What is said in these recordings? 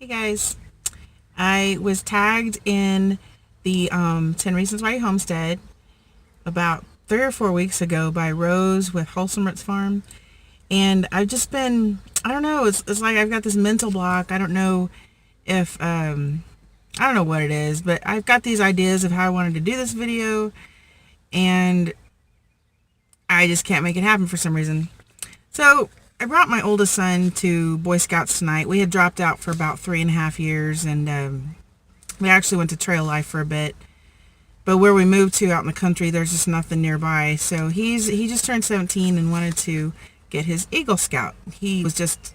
Guys, I was tagged in the 10 Reasons Why You Homestead about 3 or 4 weeks ago by Rose with Wholesome Roots Farm, and I've just been, I don't know, it's like I've got this mental block. I don't know if I don't know what it is, but I've got these ideas of how I wanted to do this video, and I just can't make it happen for some reason. So I brought my oldest son to Boy Scouts tonight. We had dropped out for about 3.5 years, and we actually went to trail life for a bit. But where we moved to out in the country, there's just nothing nearby. So he just turned 17 and wanted to get his Eagle Scout. He was just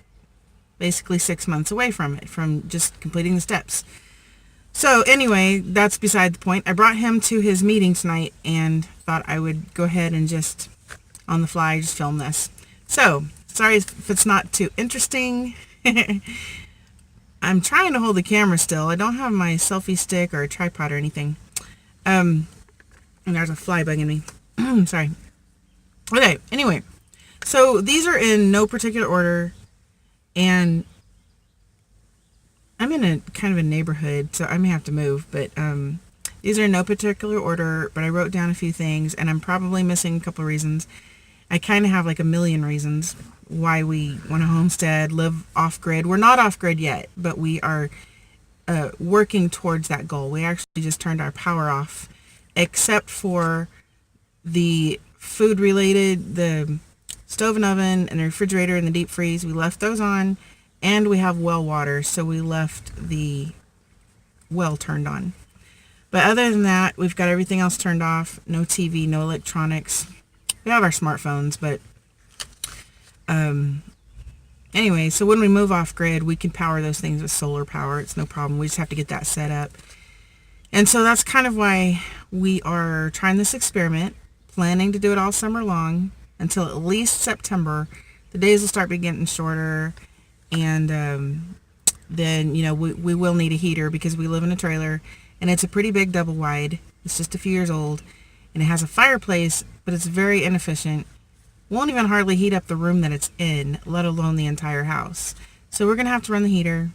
basically 6 months away from it, from just completing the steps. So anyway, that's beside the point. I brought him to his meeting tonight and thought I would go ahead and just, on the fly, just film this. So, sorry if it's not too interesting. I'm trying to hold the camera still. I don't have my selfie stick or a tripod or anything. And there's a fly bugging me. Sorry. Okay, anyway. So, these are in no particular order. And I'm in a kind of a neighborhood, so I may have to move. But these are in no particular order. But I wrote down a few things, and I'm probably missing a couple of reasons. I kind of have like a million reasons why we want to homestead, live off-grid. We're not off-grid yet, but we are working towards that goal. We actually just turned our power off, except for the food-related, the stove and oven, and the refrigerator and the deep freeze. We left those on, and we have well water, so we left the well turned on. But other than that, we've got everything else turned off. No TV, no electronics. We have our smartphones, but anyway, so when we move off grid, we can power those things with solar power. It's no problem. We just have to get that set up. And so that's kind of why we are trying this experiment, planning to do it all summer long until at least September. The days will start getting shorter, and then, you know, we will need a heater because we live in a trailer, and it's a pretty big double wide. It's just a few years old, and it has a fireplace, but it's very inefficient. Won't even hardly heat up the room that it's in, let alone the entire house. So we're going to have to run the heater,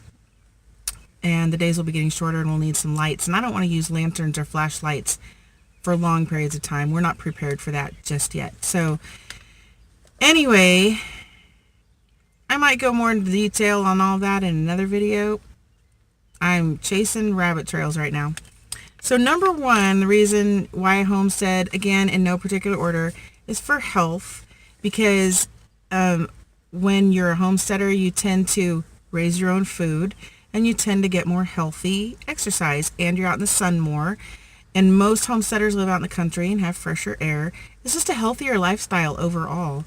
and the days will be getting shorter, and we'll need some lights. And I don't want to use lanterns or flashlights for long periods of time. We're not prepared for that just yet. So anyway, I might go more into detail on all that in another video. I'm chasing rabbit trails right now. So number one, the reason why I homestead, again, in no particular order, is for health. Because when you're a homesteader, you tend to raise your own food, and you tend to get more healthy exercise, and you're out in the sun more. And most homesteaders live out in the country and have fresher air. It's just a healthier lifestyle overall.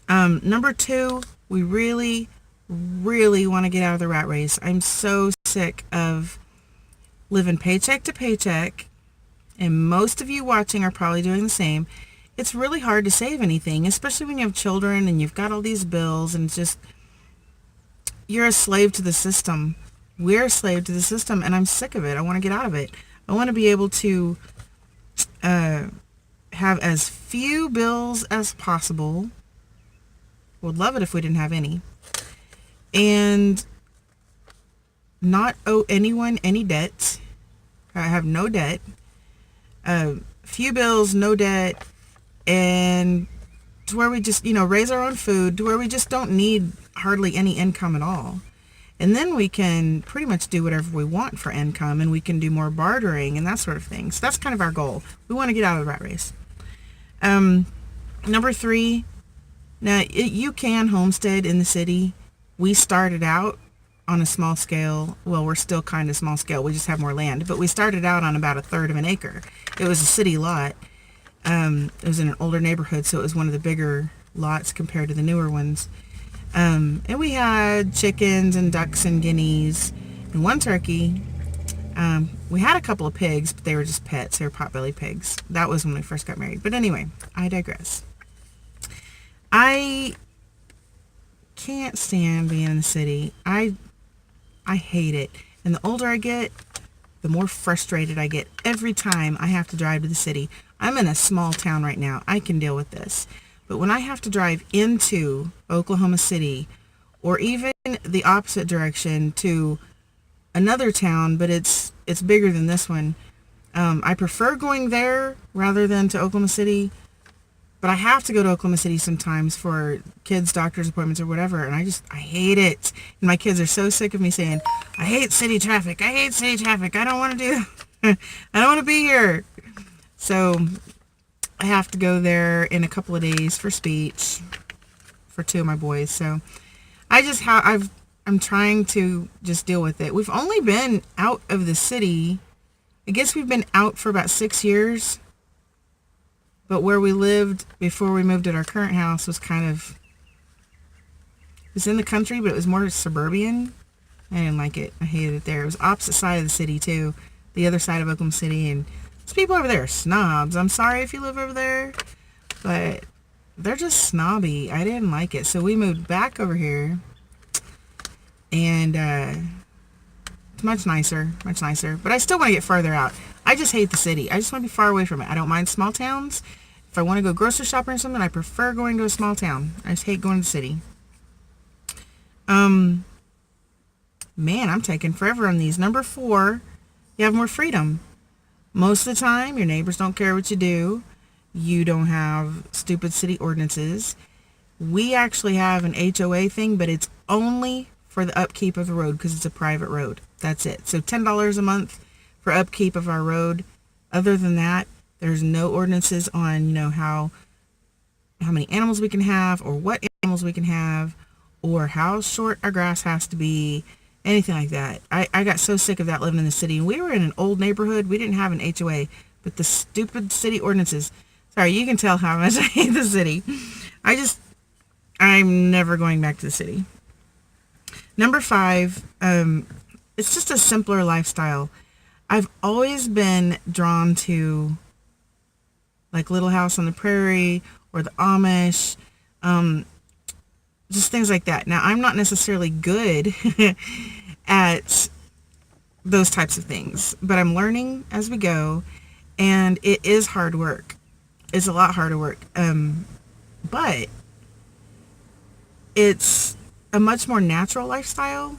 Number two, we really, really want to get out of the rat race. I'm so sick of living paycheck to paycheck, and most of you watching are probably doing the same. It's really hard to save anything, especially when you have children and you've got all these bills, and it's just, you're a slave to the system. We're a slave to the system, and I'm sick of it. I want to get out of it. I want to be able to have as few bills as possible. Would love it if we didn't have any. And not owe anyone any debt. I have no debt. Few bills, no debt. And to where we just, you know, raise our own food, to where we just don't need hardly any income at all. And then we can pretty much do whatever we want for income, and we can do more bartering and that sort of thing. So that's kind of our goal. We want to get out of the rat race. Number three, now you can homestead in the city. We started out on a small scale. Well, we're still kind of small scale. We just have more land. But we started out on about 1/3 of an acre. It was a city lot. It was in an older neighborhood, so it was one of the bigger lots compared to the newer ones. And we had chickens and ducks and guineas and one turkey. We had a couple of pigs, but they were just pets. They were potbelly pigs. That was when we first got married. But anyway, I digress. I can't stand being in the city. I hate it. And the older I get, the more frustrated I get every time I have to drive to the city. I'm in a small town right now. I can deal with this. But when I have to drive into Oklahoma City, or even the opposite direction to another town, but it's bigger than this one. I prefer going there rather than to Oklahoma City, but I have to go to Oklahoma City sometimes for kids' doctor's appointments or whatever, and I hate it. And my kids are so sick of me saying, I hate city traffic. I hate city traffic. I don't want to do I don't want to be here. So I have to go there in a couple of days for speech for 2 of my boys. So I'm trying to just deal with it. We've only been out of the city. I guess we've been out for about 6 years. But where we lived before we moved at our current house was it was in the country, but it was more suburban. I didn't like it. I hated it there. It was opposite side of the city too. The other side of Oklahoma City. And those people over there are snobs. I'm sorry if you live over there, but they're just snobby. I didn't like it. So we moved back over here. And it's much nicer. But I still want to get farther out. I just hate the city. I just want to be far away from it. I don't mind small towns. If I want to go grocery shopping or something, I prefer going to a small town. I just hate going to the city. Man, I'm taking forever on these. Number 4, you have more freedom. Most of the time, your neighbors don't care what you do. You don't have stupid city ordinances. We actually have an HOA thing, but it's only for the upkeep of the road because it's a private road. That's it. So $10 a month for upkeep of our road. Other than that, there's no ordinances on, how many animals we can have or what animals we can have or how short our grass has to be, anything like that. I got so sick of that living in the city. And we were in an old neighborhood. We didn't have an HOA, but the stupid city ordinances. Sorry, you can tell how much I hate the city. I'm never going back to the city. Number 5, it's just a simpler lifestyle. I've always been drawn to like Little House on the Prairie or the Amish, just things like that. Now, I'm not necessarily good at those types of things, but I'm learning as we go, and it is hard work. It's a lot harder work, but it's a much more natural lifestyle,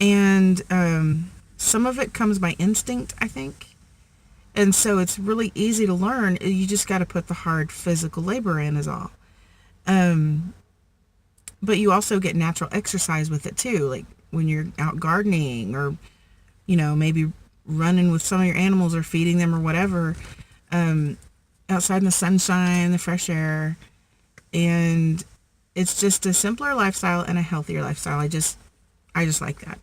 and some of it comes by instinct, I think. And so it's really easy to learn. You just got to put the hard physical labor in is all. But you also get natural exercise with it too. Like when you're out gardening or, maybe running with some of your animals or feeding them or whatever, outside in the sunshine, the fresh air. And it's just a simpler lifestyle and a healthier lifestyle. I just like that.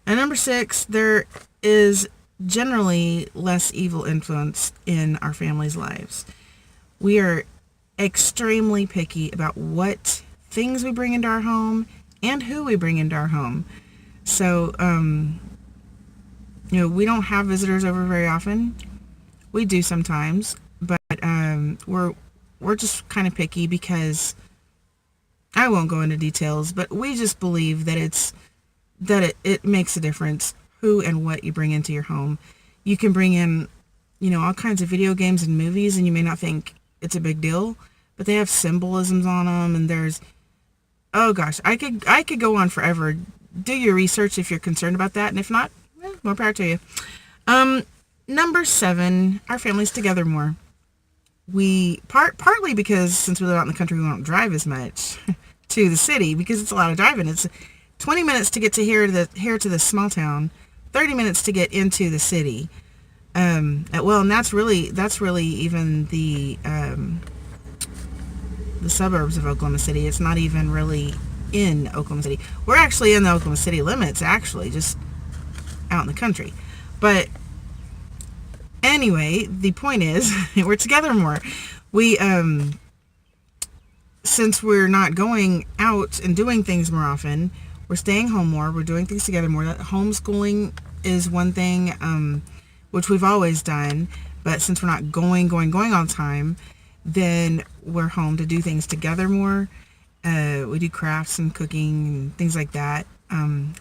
And number 6, there is generally less evil influence in our family's lives. We are extremely picky about what things we bring into our home and who we bring into our home. So, we don't have visitors over very often. We do sometimes, but we're just kind of picky because I won't go into details, but we just believe that it makes a difference who and what you bring into your home. You can bring in, all kinds of video games and movies, and you may not think it's a big deal, but they have symbolisms on them, and there's, oh gosh, I could go on forever. Do your research if you're concerned about that, and if not, more power to you. Number 7, our family's together more. We partly because since we live out in the country, we don't drive as much to the city because it's a lot of driving. It's 20 minutes to get to here to the small town, 30 minutes to get into the city. And that's really even the suburbs of Oklahoma City. It's not even really in Oklahoma City. We're actually in the Oklahoma City limits, actually, just out in the country. But anyway, the point is, we're together more. We, since we're not going out and doing things more often, we're staying home more. We're doing things together more. That homeschooling is one thing, which we've always done. But since we're not going all the time, then we're home to do things together more. We do crafts and cooking and things like that,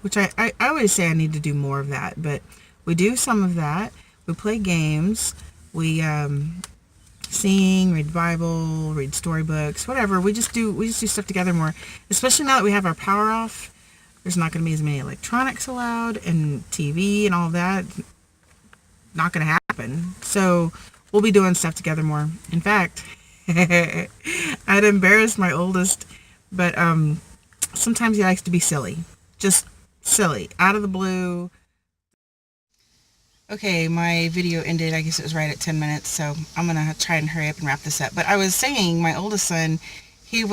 which I always say I need to do more of that. But we do some of that. We play games. We sing, read the Bible, read storybooks, whatever. We just do stuff together more. Especially now that we have our power off. There's not going to be as many electronics allowed and TV and all that. Not going to happen. So we'll be doing stuff together more. In fact, I'd embarrass my oldest, but sometimes he likes to be silly. Just silly. Out of the blue. Okay, my video ended. I guess it was right at 10 minutes, so I'm going to try and hurry up and wrap this up. But I was saying, my oldest son, he's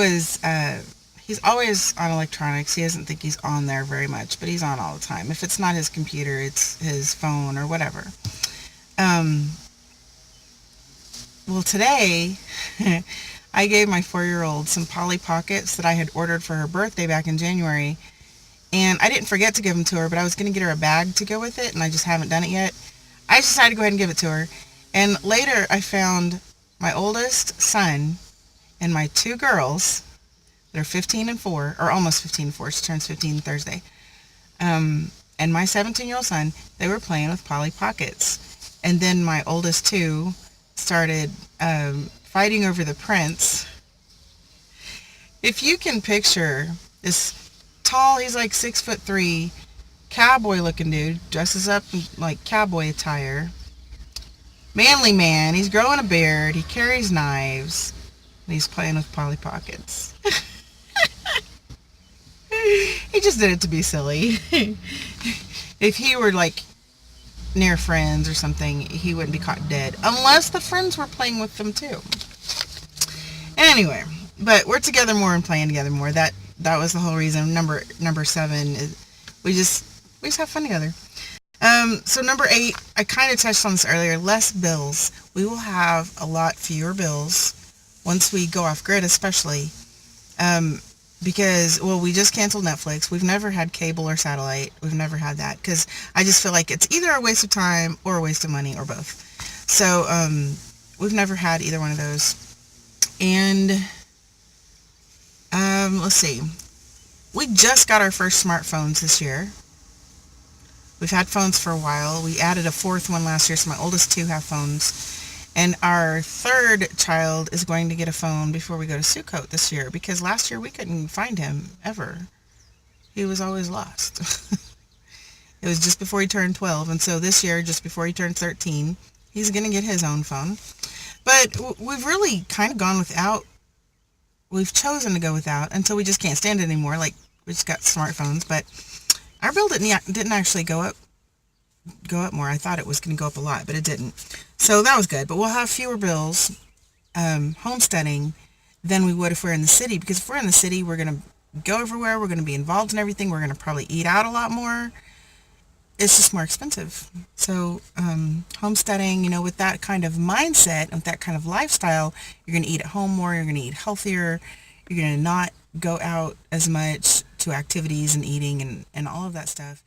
always on electronics. He doesn't think he's on there very much, but he's on all the time. If it's not his computer, it's his phone or whatever. Well, today, I gave my 4-year-old some Polly Pockets that I had ordered for her birthday back in January. And I didn't forget to give them to her, but I was going to get her a bag to go with it, and I just haven't done it yet. I just decided to go ahead and give it to her. And later, I found my oldest son and my 2 girls, that are 15 and 4, or almost 15 and 4. She turns 15 Thursday. And my 17-year-old son, they were playing with Polly Pockets. And then my oldest 2 started fighting over the prince. If you can picture this tall, he's like 6'3", cowboy looking dude, dresses up in like cowboy attire, manly man, he's growing a beard, he carries knives, and he's playing with Polly Pockets. He just did it to be silly. If he were like near friends or something, he wouldn't be caught dead, unless the friends were playing with them too. Anyway, but we're together more and playing together more. That was the whole reason. Number 7 is we just have fun together. So number 8, I kind of touched on this earlier, less bills. We will have a lot fewer bills once we go off grid, especially because, well, we just canceled Netflix. We've never had cable or satellite. We've never had that because I just feel like it's either a waste of time or a waste of money or both. So we've never had either one of those. And let's see. We just got our first smartphones this year. We've had phones for a while. We added a 4th one last year, so my oldest 2 have phones. And our 3rd child is going to get a phone before we go to Sukkot this year, because last year we couldn't find him ever. He was always lost. It was just before he turned 12, and so this year, just before he turned 13, he's going to get his own phone. But we've really kind of gone without. We've chosen to go without until we just can't stand it anymore. Like, we just got smartphones, but our bill didn't actually go up more. I thought it was going to go up a lot, but it didn't. So that was good. But we'll have fewer bills homesteading than we would if we're in the city, because if we're in the city, we're going to go everywhere. We're going to be involved in everything. We're going to probably eat out a lot more. It's just more expensive. So homesteading, with that kind of mindset, with that kind of lifestyle, you're going to eat at home more. You're going to eat healthier. You're going to not go out as much to activities and eating and all of that stuff.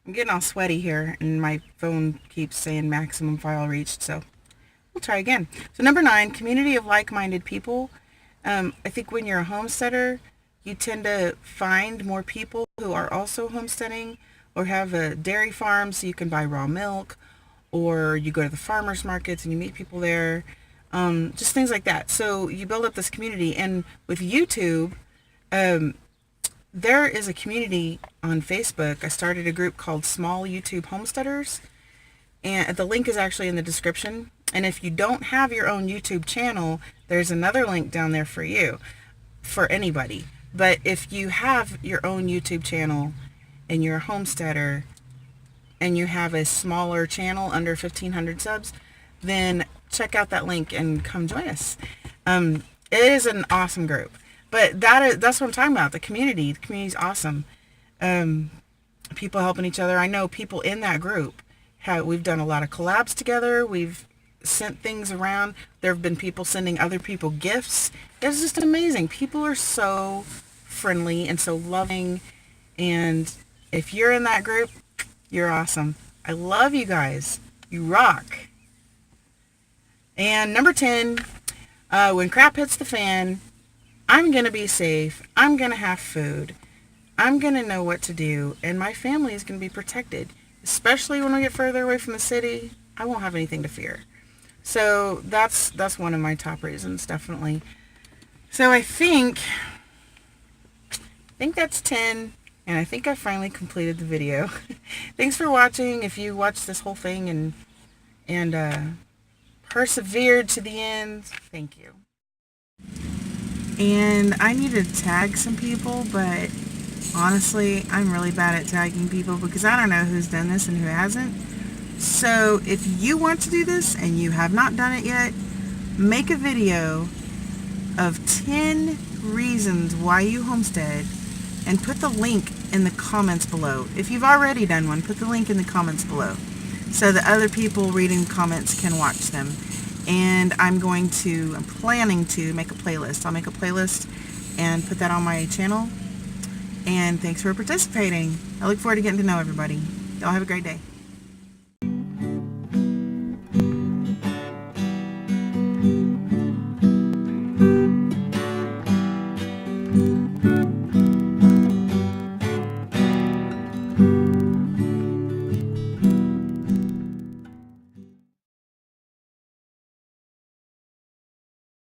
I'm getting all sweaty here, and my phone keeps saying maximum file reached, so we'll try again. So number 9, community of like-minded people. I think when you're a homesteader, you tend to find more people who are also homesteading or have a dairy farm, so you can buy raw milk, or you go to the farmers markets and you meet people there, just things like that. So you build up this community. And with YouTube, there is a community on Facebook. I started a group called Small YouTube Homesteaders, and the link is actually in the description. And if you don't have your own YouTube channel, there's another link down there for you, for anybody. But if you have your own YouTube channel and you're a homesteader and you have a smaller channel under 1,500 subs, then check out that link and come join us. It is an awesome group. But that's what I'm talking about, the community. The community's awesome. People helping each other. I know people in that group. We've done a lot of collabs together. We've sent things around. There have been people sending other people gifts. It's just amazing. People are so friendly and so loving. And if you're in that group, you're awesome. I love you guys. You rock. And number 10, when crap hits the fan, I'm going to be safe. I'm going to have food. I'm going to know what to do. And my family is going to be protected. Especially when we get further away from the city, I won't have anything to fear. So that's one of my top reasons, definitely. So I think that's 10. And I think I finally completed the video. Thanks for watching. If you watched this whole thing and persevered to the end, thank you. And I need to tag some people, but honestly, I'm really bad at tagging people because I don't know who's done this and who hasn't. So if you want to do this and you have not done it yet, make a video of 10 reasons why you homestead and put the link in the comments below. If you've already done one, put the link in the comments below so that other people reading comments can watch them. And I'm planning to make a playlist. I'll make a playlist and put that on my channel. And thanks for participating. I look forward to getting to know everybody. Y'all have a great day.